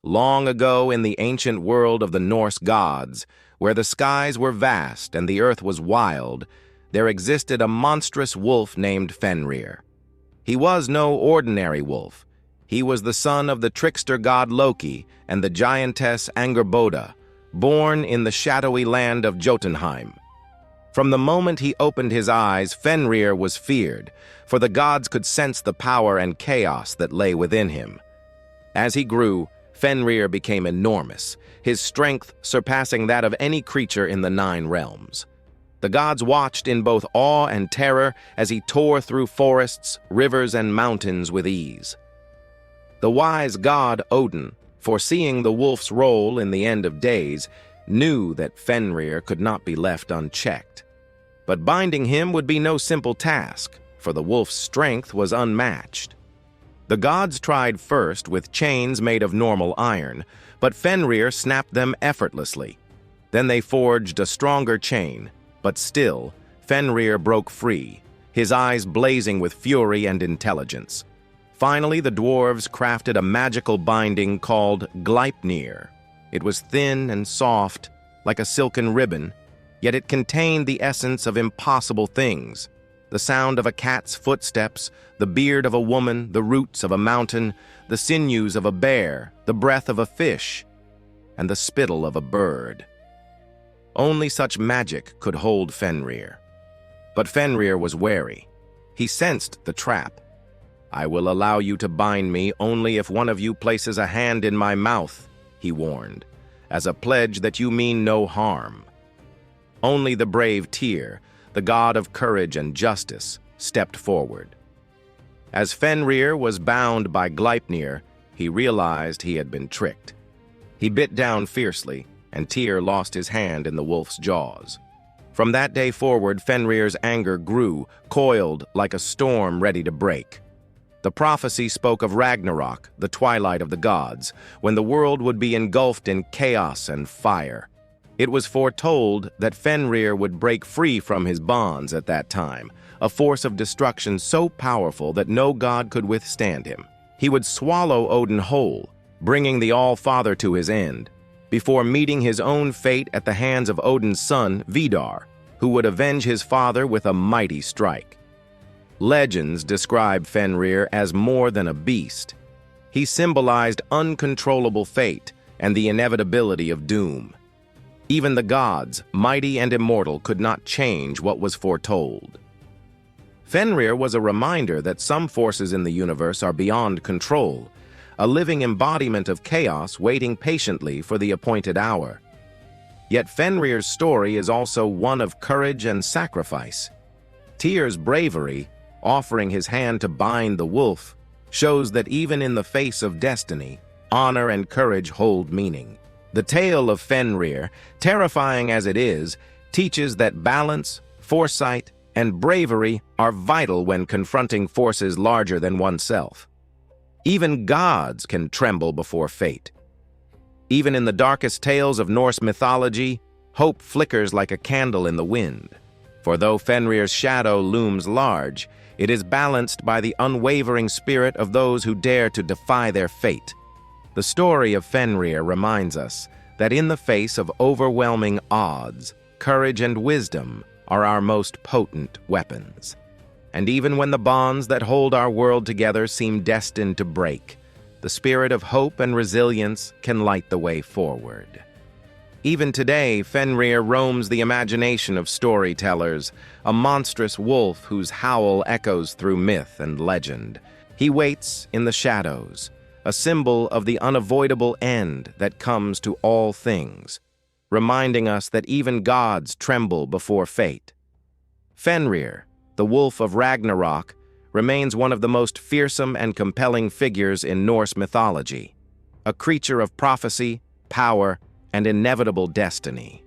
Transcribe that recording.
Long ago in the ancient world of the Norse gods, where the skies were vast and the earth was wild, there existed a monstrous wolf named Fenrir. He was no ordinary wolf. He was the son of the trickster god Loki and the giantess Angerboda, born in the shadowy land of Jotunheim. From the moment he opened his eyes, Fenrir was feared, for the gods could sense the power and chaos that lay within him. As he grew, Fenrir became enormous, his strength surpassing that of any creature in the 9 realms. The gods watched in both awe and terror as he tore through forests, rivers, and mountains with ease. The wise god Odin, foreseeing the wolf's role in the end of days, knew that Fenrir could not be left unchecked. But binding him would be no simple task, for the wolf's strength was unmatched. The gods tried first with chains made of normal iron, but Fenrir snapped them effortlessly. Then they forged a stronger chain, but still, Fenrir broke free, his eyes blazing with fury and intelligence. Finally, the dwarves crafted a magical binding called Gleipnir. It was thin and soft, like a silken ribbon, yet it contained the essence of impossible things: the sound of a cat's footsteps, the beard of a woman, the roots of a mountain, the sinews of a bear, the breath of a fish, and the spittle of a bird. Only such magic could hold Fenrir. But Fenrir was wary. He sensed the trap. "I will allow you to bind me only if one of you places a hand in my mouth," he warned, "as a pledge that you mean no harm." Only the brave Tyr, the god of courage and justice, stepped forward. As Fenrir was bound by Gleipnir, he realized he had been tricked. He bit down fiercely, and Tyr lost his hand in the wolf's jaws. From that day forward, Fenrir's anger grew, coiled like a storm ready to break. The prophecy spoke of Ragnarök, the twilight of the gods, when the world would be engulfed in chaos and fire. It was foretold that Fenrir would break free from his bonds at that time, a force of destruction so powerful that no god could withstand him. He would swallow Odin whole, bringing the All-Father to his end, before meeting his own fate at the hands of Odin's son, Vidar, who would avenge his father with a mighty strike. Legends describe Fenrir as more than a beast. He symbolized uncontrollable fate and the inevitability of doom. Even the gods, mighty and immortal, could not change what was foretold. Fenrir was a reminder that some forces in the universe are beyond control, a living embodiment of chaos waiting patiently for the appointed hour. Yet Fenrir's story is also one of courage and sacrifice. Tyr's bravery, offering his hand to bind the wolf, shows that even in the face of destiny, honor and courage hold meaning. The tale of Fenrir, terrifying as it is, teaches that balance, foresight, and bravery are vital when confronting forces larger than oneself. Even gods can tremble before fate. Even in the darkest tales of Norse mythology, hope flickers like a candle in the wind. For though Fenrir's shadow looms large, it is balanced by the unwavering spirit of those who dare to defy their fate. The story of Fenrir reminds us that in the face of overwhelming odds, courage and wisdom are our most potent weapons. And even when the bonds that hold our world together seem destined to break, the spirit of hope and resilience can light the way forward. Even today, Fenrir roams the imagination of storytellers, a monstrous wolf whose howl echoes through myth and legend. He waits in the shadows, a symbol of the unavoidable end that comes to all things, reminding us that even gods tremble before fate. Fenrir, the wolf of Ragnarök, remains one of the most fearsome and compelling figures in Norse mythology, a creature of prophecy, power, and inevitable destiny.